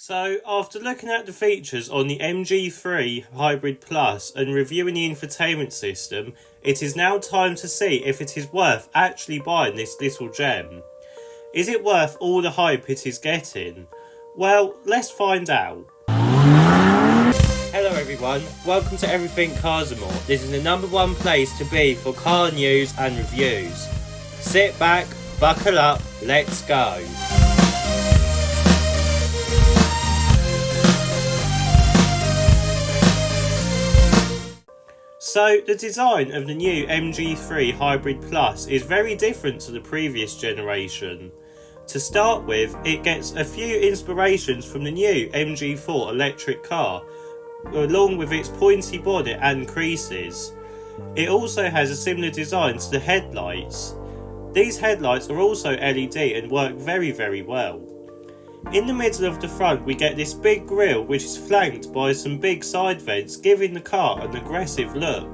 So, after looking at the features on the MG3 Hybrid Plus and reviewing the infotainment system, it is now time to see if it is worth actually buying this little gem. Is it worth all the hype it is getting? Well, let's find out. Hello everyone, welcome to Everything Cars and More. This is the #1 place to be for car news and reviews. Sit back, buckle up, let's go. So, the design of the new MG3 Hybrid Plus is very different to the previous generation. To start with, it gets a few inspirations from the new MG4 electric car, along with its pointy bonnet and creases. It also has a similar design to the headlights. These headlights are also LED and work very well. In the middle of the front we get this big grille which is flanked by some big side vents, giving the car an aggressive look,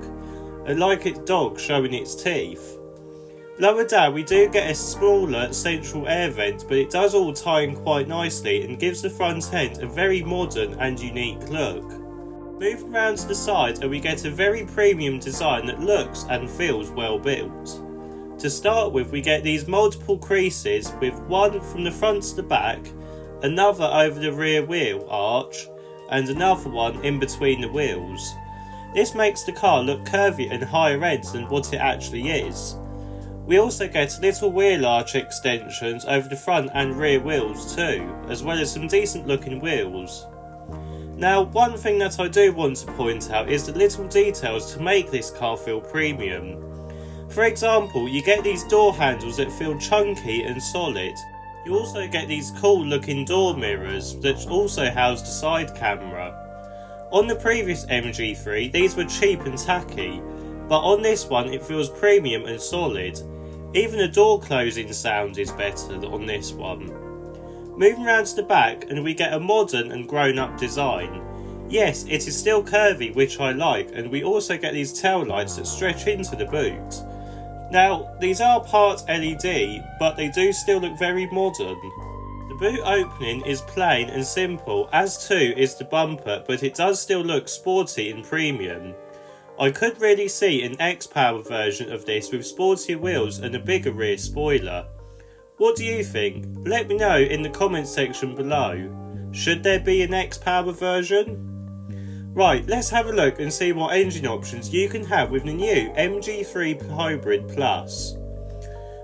like its dog showing its teeth. Lower down we do get a smaller central air vent, but it does all tie in quite nicely and gives the front end a very modern and unique look. Moving round to the side and we get a very premium design that looks and feels well built. To start with, we get these multiple creases with one from the front to the back, another over the rear wheel arch, and another one in between the wheels. This makes the car look curvy and higher end than what it actually is. We also get little wheel arch extensions over the front and rear wheels too, as well as some decent looking wheels. Now, one thing that I do want to point out is the little details to make this car feel premium. For example, you get these door handles that feel chunky and solid. You also get these cool looking door mirrors that also house the side camera. On the previous MG3 these were cheap and tacky, but on this one it feels premium and solid. Even the door closing sound is better on this one. Moving round to the back and we get a modern and grown up design. Yes, it is still curvy, which I like, and we also get these tail lights that stretch into the boot. Now, these are part LED, but they do still look very modern. The boot opening is plain and simple, as too is the bumper, but it does still look sporty and premium. I could really see an X-Power version of this with sportier wheels and a bigger rear spoiler. What do you think? Let me know in the comments section below. Should there be an X-Power version? Right, let's have a look and see what engine options you can have with the new MG3 Hybrid Plus.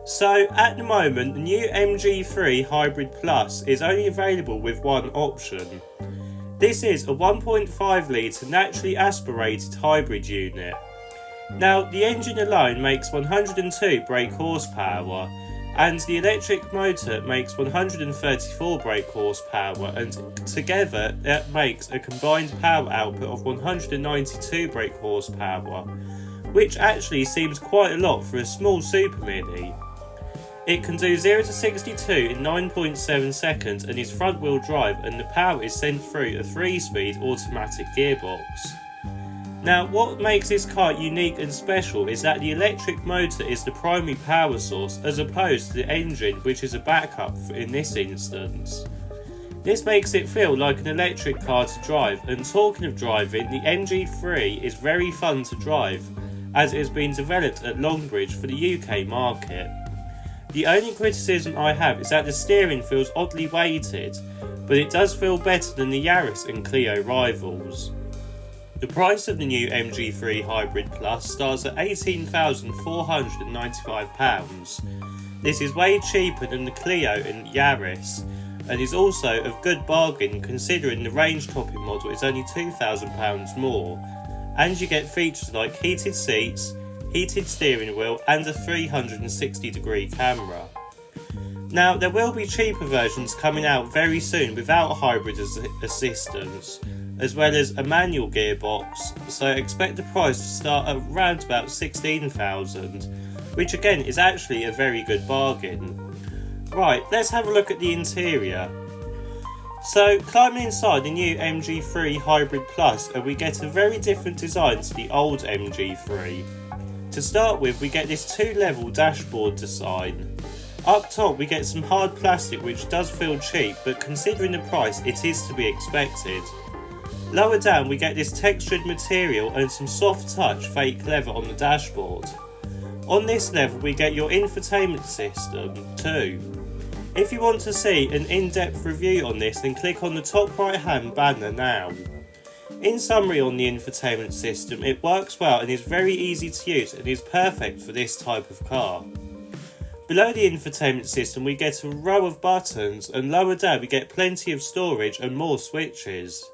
So, at the moment, the new MG3 Hybrid Plus is only available with one option. This is a 1.5 litre naturally aspirated hybrid unit. Now, the engine alone makes 102 brake horsepower, and the electric motor makes 134 brake horsepower, and together that makes a combined power output of 192 brake horsepower, which actually seems quite a lot for a small Super Mini. It can do 0 to 62 in 9.7 seconds and is front wheel drive, and the power is sent through a 3-speed automatic gearbox. Now, what makes this car unique and special is that the electric motor is the primary power source as opposed to the engine, which is a backup in this instance. This makes it feel like an electric car to drive, and talking of driving, the MG3 is very fun to drive as it has been developed at Longbridge for the UK market. The only criticism I have is that the steering feels oddly weighted, but it does feel better than the Yaris and Clio rivals. The price of the new MG3 Hybrid Plus starts at £18,495. This is way cheaper than the Clio and Yaris, and is also a good bargain considering the range topping model is only £2,000 more, and you get features like heated seats, heated steering wheel and a 360-degree camera. Now, there will be cheaper versions coming out very soon without hybrid assistance, as well as a manual gearbox, so expect the price to start at around about £16,000, which again is actually a very good bargain. Right, let's have a look at the interior. So, climbing inside the new MG3 Hybrid Plus, we get a very different design to the old MG3. To start with, we get this 2-level dashboard design. Up top we get some hard plastic which does feel cheap, but considering the price it is to be expected. Lower down we get this textured material and some soft touch fake leather on the dashboard. On this level we get your infotainment system too. If you want to see an in-depth review on this, then click on the top right hand banner now. In summary on the infotainment system, it works well and is very easy to use and is perfect for this type of car. Below the infotainment system we get a row of buttons, and lower down we get plenty of storage and more switches.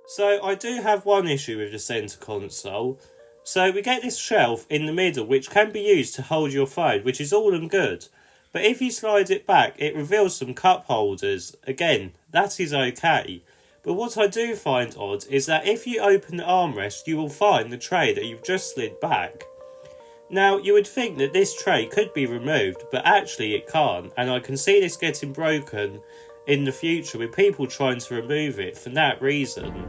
So I do have one issue with the centre console. So we get this shelf in the middle which can be used to hold your phone, which is all and good. But if you slide it back, it reveals some cup holders. Again, that is okay. But what I do find odd is that if you open the armrest, you will find the tray that you've just slid back. Now, you would think that this tray could be removed, but actually it can't, and I can see this getting broken in the future with people trying to remove it for that reason.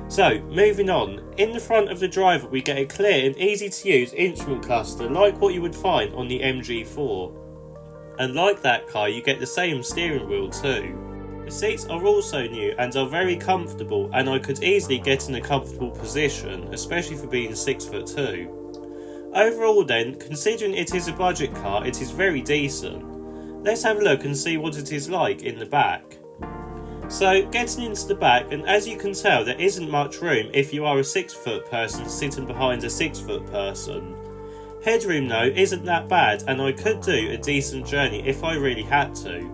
So, moving on, in the front of the driver we get a clear and easy to use instrument cluster like what you would find on the MG4. And like that car, you get the same steering wheel too. The seats are also new and are very comfortable, and I could easily get in a comfortable position, especially for being 6'2". Overall then, considering it is a budget car, it is very decent. Let's have a look and see what it is like in the back. So, getting into the back, and as you can tell there isn't much room if you are a 6' person sitting behind a 6' person. Headroom though isn't that bad, and I could do a decent journey if I really had to.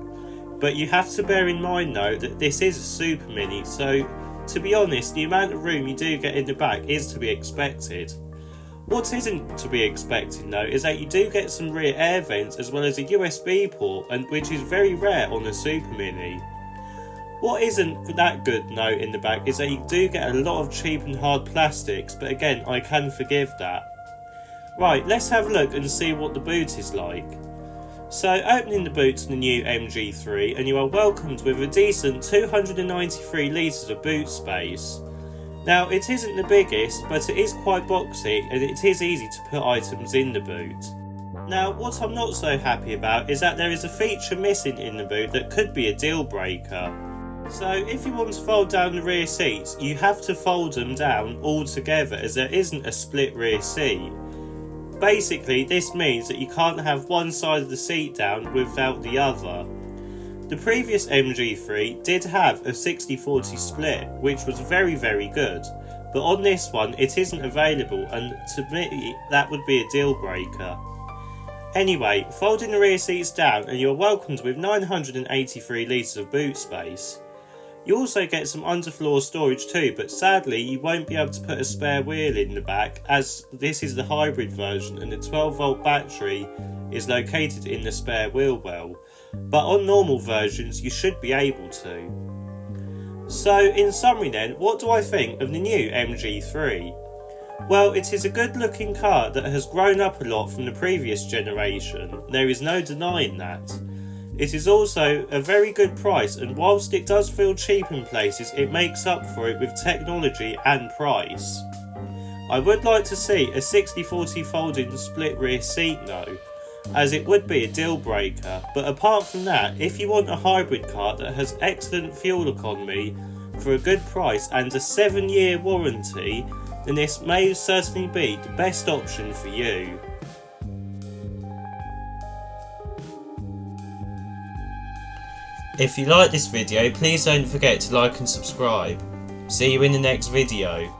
But you have to bear in mind though that this is a Super Mini, so to be honest the amount of room you do get in the back is to be expected. What isn't to be expected though is that you do get some rear air vents as well as a USB port, and which is very rare on a Super Mini. What isn't that good though in the back is that you do get a lot of cheap and hard plastics, but again I can forgive that. Right, let's have a look and see what the boot is like. So, opening the boot to the new MG3, and you are welcomed with a decent 293 litres of boot space. Now, it isn't the biggest, but it is quite boxy and it is easy to put items in the boot. Now, what I'm not so happy about is that there is a feature missing in the boot that could be a deal breaker. So, if you want to fold down the rear seats, you have to fold them down all together as there isn't a split rear seat. Basically, this means that you can't have one side of the seat down without the other. The previous MG3 did have a 60-40 split, which was very good, but on this one it isn't available, and to me that would be a deal breaker. Anyway, folding the rear seats down and you're welcomed with 983 litres of boot space. You also get some underfloor storage too, but sadly you won't be able to put a spare wheel in the back as this is the hybrid version and the 12-volt battery is located in the spare wheel well, but on normal versions you should be able to. So in summary then, what do I think of the new MG3? Well, it is a good looking car that has grown up a lot from the previous generation, there is no denying that. It is also a very good price, and whilst it does feel cheap in places, it makes up for it with technology and price. I would like to see a 60-40 folding split rear seat though, as it would be a deal breaker, but apart from that, if you want a hybrid car that has excellent fuel economy for a good price and a 7-year warranty, then this may certainly be the best option for you. If you like this video, please don't forget to like and subscribe. See you in the next video.